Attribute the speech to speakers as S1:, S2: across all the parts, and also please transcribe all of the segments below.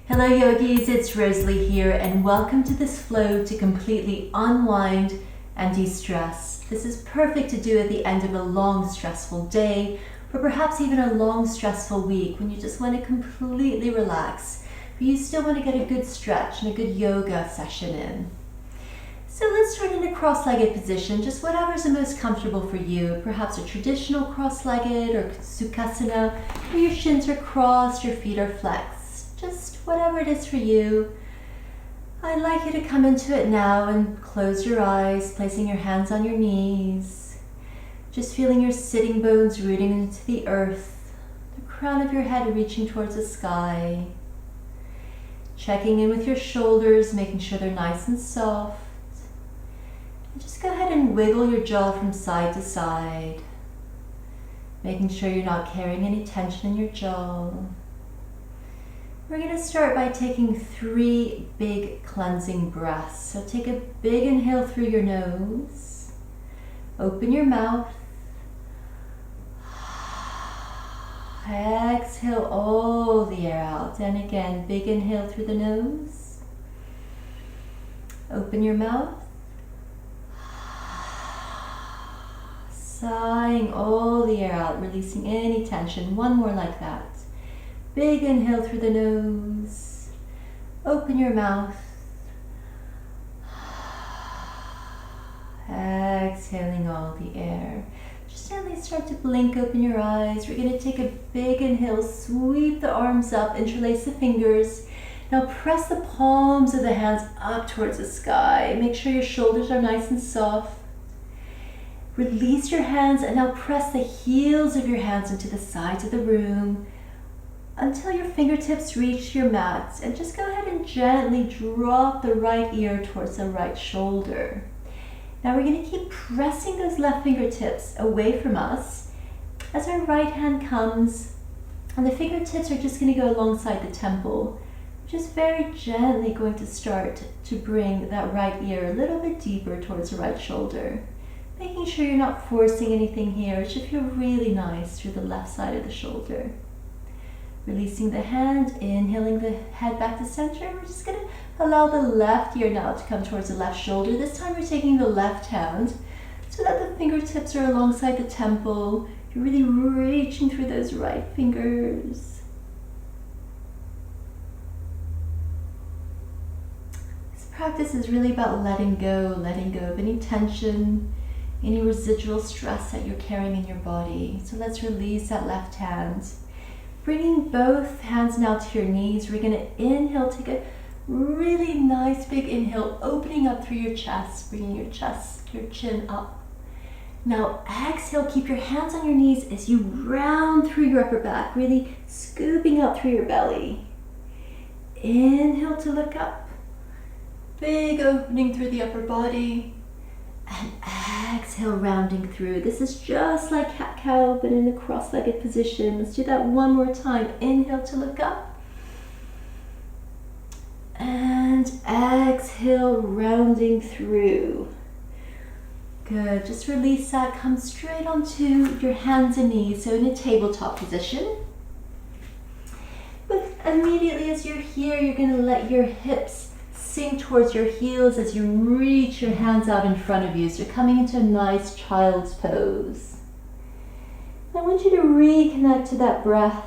S1: Hello yogis, it's Rosalie here and welcome to this flow to completely unwind and de-stress. This is perfect to do at the end of a long stressful day or perhaps even a long stressful week when you just want to completely relax, but you still want to get a good stretch and a good yoga session in. So let's start in a cross-legged position, just whatever's the most comfortable for you. Perhaps a traditional cross-legged or Sukhasana, where your shins are crossed, your feet are flexed. Just whatever it is for you. I'd like you to come into it now and close your eyes, placing your hands on your knees. Just feeling your sitting bones rooting into the earth, the crown of your head reaching towards the sky. Checking in with your shoulders, making sure they're nice and soft. Just go ahead and wiggle your jaw from side to side, making sure you're not carrying any tension in your jaw. We're going to start by taking 3 big cleansing breaths. So take a big inhale through your nose, open your mouth, exhale all the air out, and again, big inhale through the nose, open your mouth, sighing all the air out, releasing any tension. One more like that. Big inhale through the nose. Open your mouth. Exhaling all the air. Just gently start to blink open your eyes. We're going to take a big inhale, sweep the arms up, interlace the fingers. Now press the palms of the hands up towards the sky. Make sure your shoulders are nice and soft. Release your hands and now press the heels of your hands into the sides of the room until your fingertips reach your mat, and just go ahead and gently drop the right ear towards the right shoulder. Now we're going to keep pressing those left fingertips away from us as our right hand comes, and the fingertips are just going to go alongside the temple, just very gently going to start to bring that right ear a little bit deeper towards the right shoulder. Making sure you're not forcing anything here. It should feel really nice through the left side of the shoulder. Releasing the hand, inhaling the head back to center. We're just going to allow the left ear now to come towards the left shoulder. This time we're taking the left hand so that the fingertips are alongside the temple. You're really reaching through those right fingers. This practice is really about letting go of any tension, any residual stress that you're carrying in your body. So let's release that left hand. Bringing both hands now to your knees, we're going to inhale, take a really nice big inhale, opening up through your chest, bringing your chest, your chin up. Now exhale, keep your hands on your knees as you round through your upper back, really scooping up through your belly. Inhale to look up, big opening through the upper body. And exhale, rounding through. This is just like cat-cow, but in a cross-legged position. Let's do that one more time. Inhale to look up. And exhale, rounding through. Good. Just release that. Come straight onto your hands and knees. So in a tabletop position. But immediately as you're here, you're going to let your hips sink towards your heels as you reach your hands out in front of you. So you're coming into a nice child's pose. I want you to reconnect to that breath.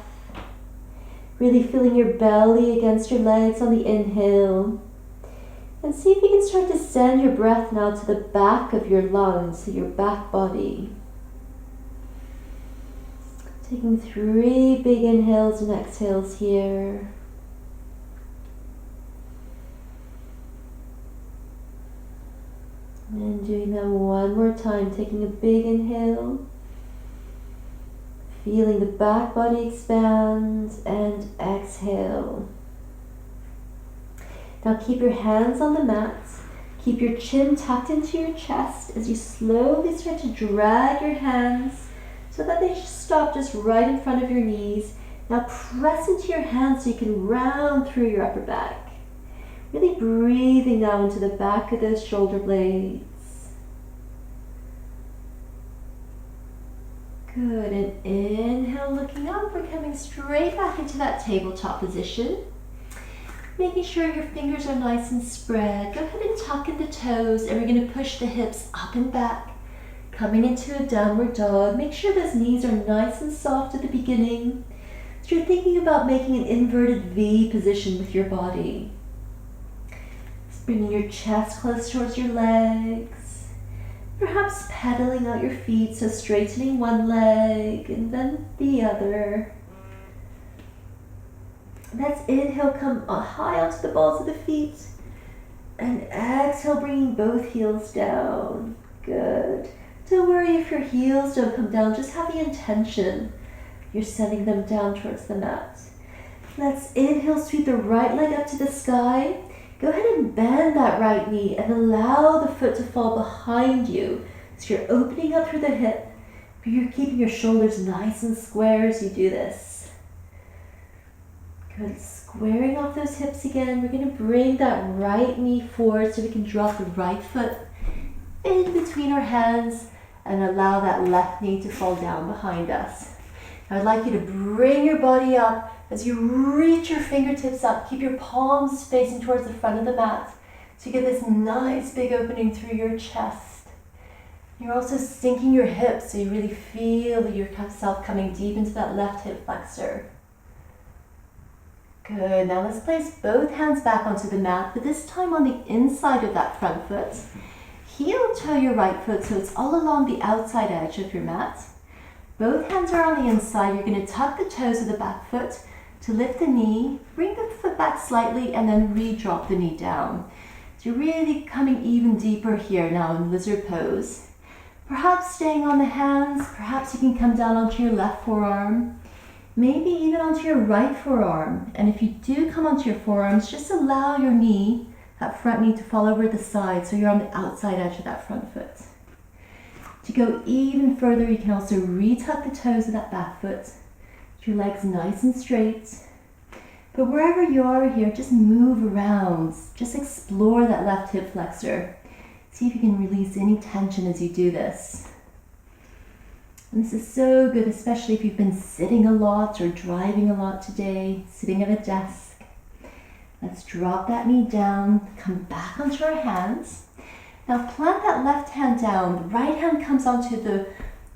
S1: Really feeling your belly against your legs on the inhale. And see if you can start to send your breath now to the back of your lungs, to your back body. Taking 3 big inhales and exhales here. And doing that one more time, taking a big inhale, feeling the back body expand, and exhale. Now keep your hands on the mat, keep your chin tucked into your chest as you slowly start to drag your hands so that they stop just right in front of your knees. Now press into your hands so you can round through your upper back. Really breathing now into the back of those shoulder blades. Good, and inhale, looking up, we're coming straight back into that tabletop position. Making sure your fingers are nice and spread. Go ahead and tuck in the toes, and we're going to push the hips up and back. Coming into a downward dog. Make sure those knees are nice and soft at the beginning. So you're thinking about making an inverted V position with your body. Just bringing your chest close towards your legs. Perhaps pedaling out your feet, so straightening one leg and then the other. Let's inhale, come high onto the balls of the feet. And exhale, bringing both heels down. Good. Don't worry if your heels don't come down, just have the intention. You're sending them down towards the mat. Let's inhale, sweep the right leg up to the sky. Go ahead and bend that right knee and allow the foot to fall behind you. So you're opening up through the hip, but you're keeping your shoulders nice and square as you do this. Good, squaring off those hips again. We're gonna bring that right knee forward so we can drop the right foot in between our hands and allow that left knee to fall down behind us. I'd like you to bring your body up as you reach your fingertips up. Keep your palms facing towards the front of the mat so you get this nice big opening through your chest. You're also sinking your hips so you really feel yourself coming deep into that left hip flexor. Good, now let's place both hands back onto the mat, but this time on the inside of that front foot. Heel toe your right foot so it's all along the outside edge of your mat. Both hands are on the inside. You're going to tuck the toes of the back foot to lift the knee, bring the foot back slightly, and then re-drop the knee down. So you're really coming even deeper here now in lizard pose. Perhaps staying on the hands, perhaps you can come down onto your left forearm, maybe even onto your right forearm. And if you do come onto your forearms, just allow your knee, that front knee, to fall over the side so you're on the outside edge of that front foot. To go even further, you can also re-tuck the toes of that back foot. Your legs nice and straight. But wherever you are here, just move around. Just explore that left hip flexor. See if you can release any tension as you do this. And this is so good, especially if you've been sitting a lot or driving a lot today, sitting at a desk. Let's drop that knee down, come back onto our hands. Now plant that left hand down. The right hand comes onto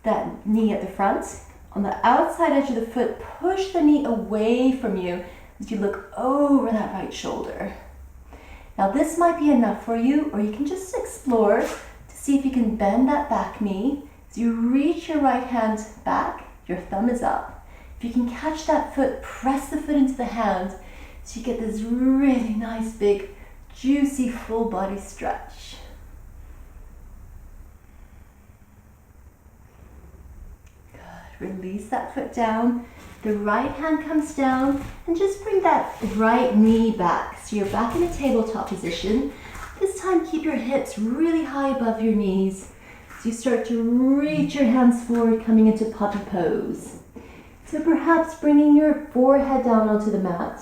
S1: that knee at the front. On the outside edge of the foot, push the knee away from you as you look over that right shoulder. Now this might be enough for you, or you can just explore to see if you can bend that back knee. As you reach your right hand back, your thumb is up. If you can catch that foot, press the foot into the hand so you get this really nice, big, juicy, full body stretch. Release that foot down. The right hand comes down and just bring that right knee back. So you're back in a tabletop position. This time keep your hips really high above your knees. So you start to reach your hands forward, coming into puppy pose. So perhaps bringing your forehead down onto the mat.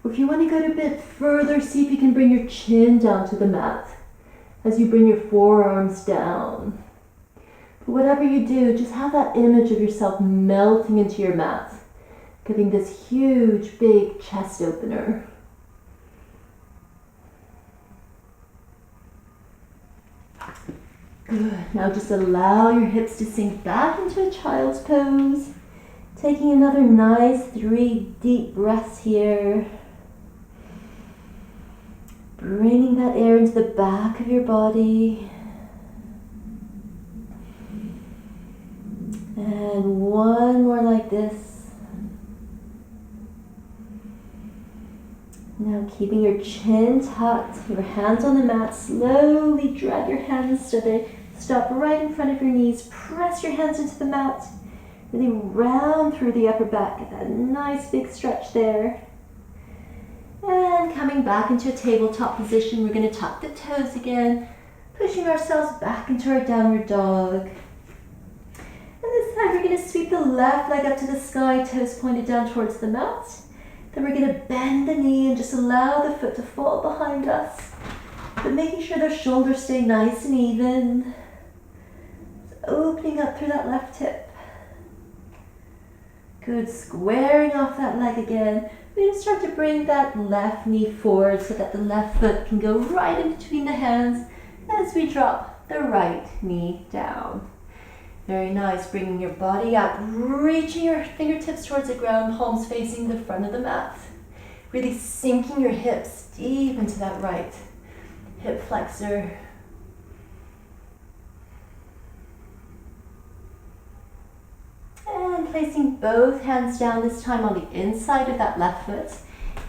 S1: Or if you want to go a bit further, see if you can bring your chin down to the mat as you bring your forearms down. But whatever you do, just have that image of yourself melting into your mat, giving this huge, big chest opener. Good. Now just allow your hips to sink back into a child's pose. Taking another nice 3 deep breaths here. Bringing that air into the back of your body. And one more like this. Now keeping your chin tucked, your hands on the mat, slowly drag your hands so they stop right in front of your knees. Press your hands into the mat. Really round through the upper back. Get that nice big stretch there. And coming back into a tabletop position, we're going to tuck the toes again, pushing ourselves back into our downward dog. And this time we're going to sweep the left leg up to the sky, toes pointed down towards the mat. Then we're going to bend the knee and just allow the foot to fall behind us, but making sure the shoulders stay nice and even. Just opening up through that left hip. Good, squaring off that leg again. We're going to start to bring that left knee forward so that the left foot can go right in between the hands as we drop the right knee down. Very nice, bringing your body up, reaching your fingertips towards the ground, palms facing the front of the mat. Really sinking your hips deep into that right hip flexor. And placing both hands down, this time on the inside of that left foot.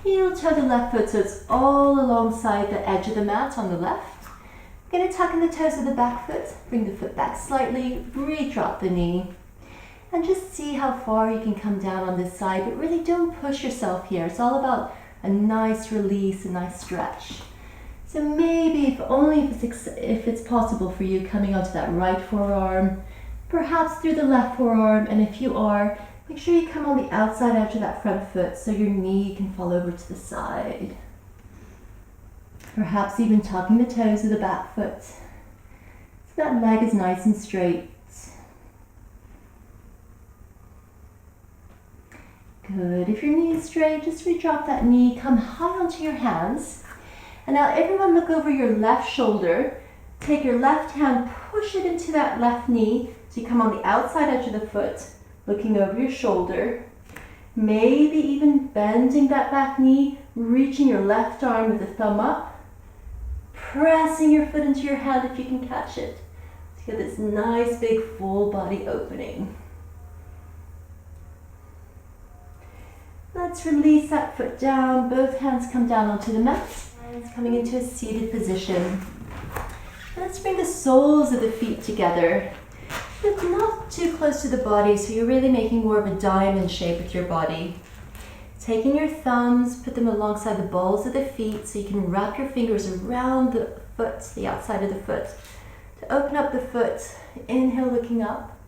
S1: Heel toe the left foot so it's all alongside the edge of the mat on the left. Going to tuck in the toes of the back foot, bring the foot back slightly, re-drop the knee. And just see how far you can come down on this side, but really don't push yourself here. It's all about a nice release, a nice stretch. So maybe, if it's possible for you, coming onto that right forearm, perhaps through the left forearm, and if you are, make sure you come on the outside edge of that front foot so your knee can fall over to the side. Perhaps even tucking the toes of the back foot so that leg is nice and straight. Good. If your knee is straight, just re-drop that knee, come high onto your hands. And now everyone look over your left shoulder. Take your left hand, push it into that left knee so you come on the outside edge of the foot, looking over your shoulder. Maybe even bending that back knee, reaching your left arm with the thumb up. Pressing your foot into your hand if you can catch it. To get this nice big full body opening. Let's release that foot down. Both hands come down onto the mat. Hands coming into a seated position. Let's bring the soles of the feet together. But not too close to the body, so you're really making more of a diamond shape with your body. Taking your thumbs, put them alongside the balls of the feet so you can wrap your fingers around the foot, the outside of the foot. To open up the foot, inhale looking up,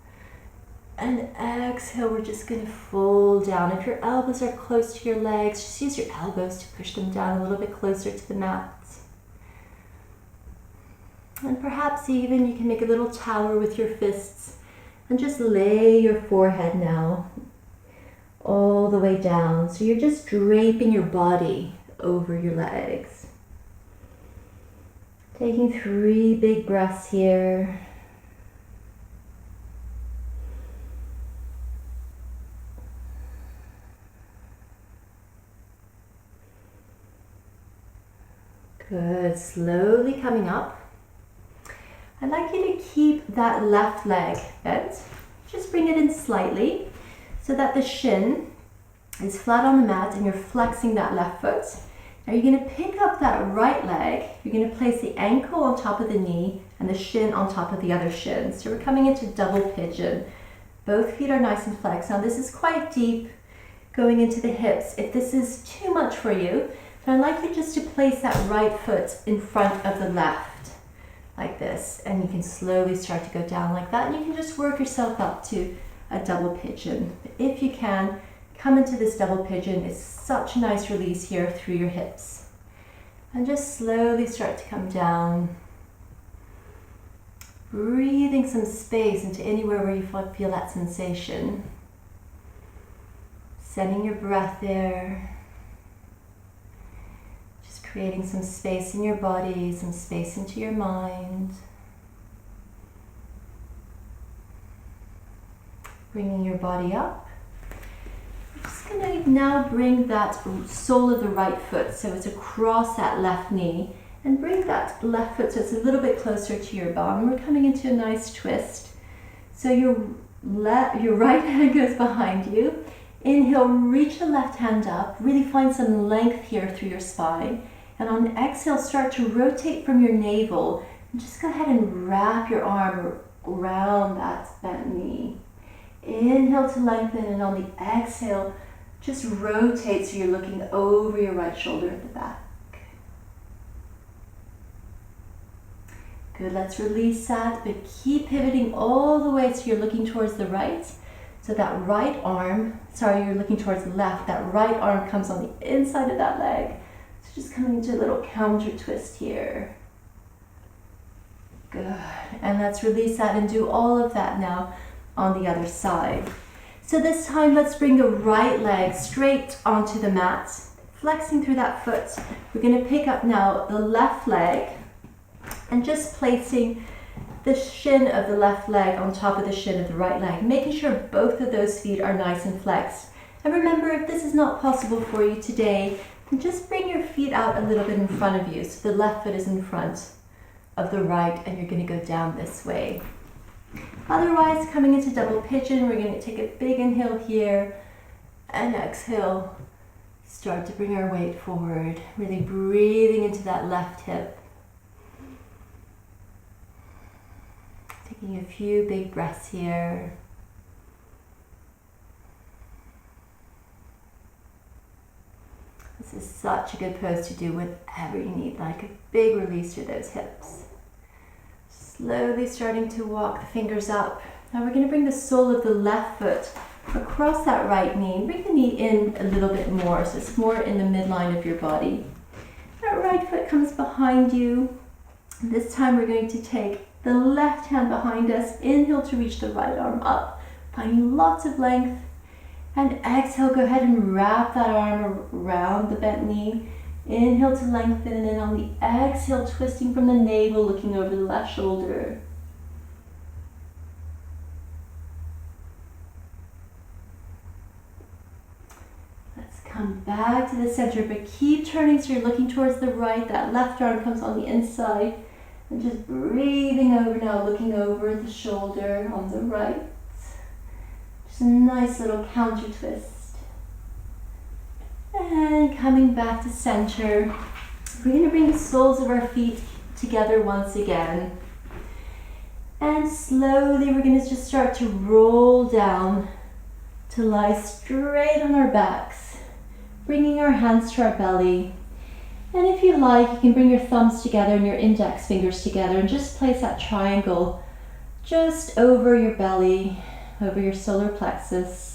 S1: and exhale, we're just going to fold down. If your elbows are close to your legs, just use your elbows to push them down a little bit closer to the mat. And perhaps even you can make a little tower with your fists and just lay your forehead now all the way down. So you're just draping your body over your legs. Taking 3 big breaths here. Good, slowly coming up. I'd like you to keep that left leg bent. Just bring it in slightly so that the shin is flat on the mat and you're flexing that left foot. Now you're going to pick up that right leg. You're going to place the ankle on top of the knee and the shin on top of the other shin. So we're coming into double pigeon. Both feet are nice and flexed. Now this is quite deep going into the hips. If this is too much for you, then I'd like you just to place that right foot in front of the left, like this. And you can slowly start to go down like that. And you can just work yourself up to a double pigeon. But if you can, come into this double pigeon. It's such a nice release here through your hips. And just slowly start to come down. Breathing some space into anywhere where you feel that sensation. Sending your breath there. Just creating some space in your body, some space into your mind. Bringing your body up. I'm just going to now bring that sole of the right foot so it's across that left knee, and bring that left foot so it's a little bit closer to your bum. We're coming into a nice twist. So your right hand goes behind you. Inhale, reach the left hand up. Really find some length here through your spine. And on the exhale, start to rotate from your navel. And just go ahead and wrap your arm around that knee. Inhale to lengthen, and on the exhale, just rotate so you're looking over your right shoulder at the back. Good, let's release that, but keep pivoting all the way so you're looking towards the right. So that right arm, you're looking towards the left, that right arm comes on the inside of that leg. So just coming into a little counter twist here. Good, and let's release that and do all of that now on the other side. So this time, let's bring the right leg straight onto the mat, flexing through that foot. We're going to pick up now the left leg and just placing the shin of the left leg on top of the shin of the right leg, making sure both of those feet are nice and flexed. And remember, if this is not possible for you today, then just bring your feet out a little bit in front of you. So the left foot is in front of the right and you're going to go down this way. Otherwise, coming into double pigeon, we're going to take a big inhale here and exhale. Start to bring our weight forward, really breathing into that left hip. Taking a few big breaths here. This is such a good pose to do whatever you need, like a big release through those hips. Slowly starting to walk the fingers up. Now we're going to bring the sole of the left foot across that right knee. Bring the knee in a little bit more, so it's more in the midline of your body. That right foot comes behind you. This time we're going to take the left hand behind us, inhale to reach the right arm up, finding lots of length. And exhale, go ahead and wrap that arm around the bent knee. Inhale to lengthen, and then on the exhale, twisting from the navel, looking over the left shoulder. Let's come back to the center, but keep turning so you're looking towards the right. That left arm comes on the inside. And just breathing over now, looking over the shoulder on the right. Just a nice little counter twist. And coming back to center, we're going to bring the soles of our feet together once again. And slowly we're going to just start to roll down to lie straight on our backs, bringing our hands to our belly. And if you like, you can bring your thumbs together and your index fingers together and just place that triangle just over your belly, over your solar plexus.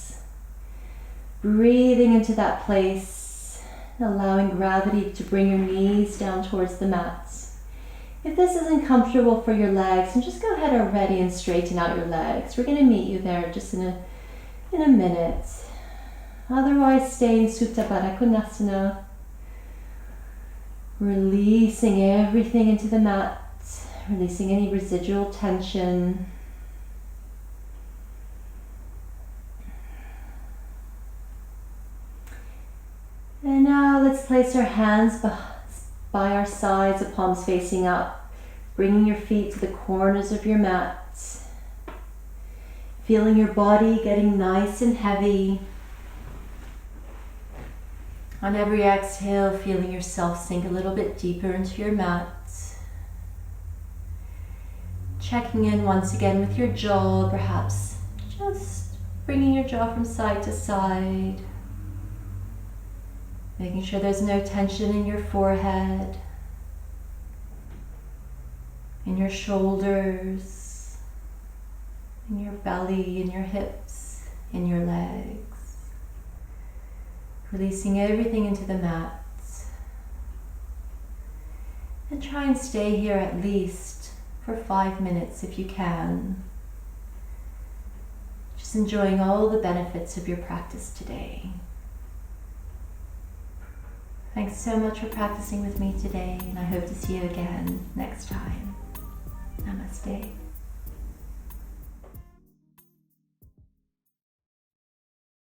S1: Breathing into that place, allowing gravity to bring your knees down towards the mat. If this isn't comfortable for your legs, then just go ahead already and straighten out your legs. We're going to meet you there just in a minute. Otherwise, stay in Supta Baddha Konasana. Releasing everything into the mat, releasing any residual tension. And now let's place our hands by our sides, the palms facing up, bringing your feet to the corners of your mat. Feeling your body getting nice and heavy. On every exhale, feeling yourself sink a little bit deeper into your mat. Checking in once again with your jaw, perhaps just bringing your jaw from side to side. Making sure there's no tension in your forehead, in your shoulders, in your belly, in your hips, in your legs. Releasing everything into the mat. And try and stay here at least for 5 minutes if you can. Just enjoying all the benefits of your practice today. Thanks so much for practicing with me today, and I hope to see you again next time. Namaste.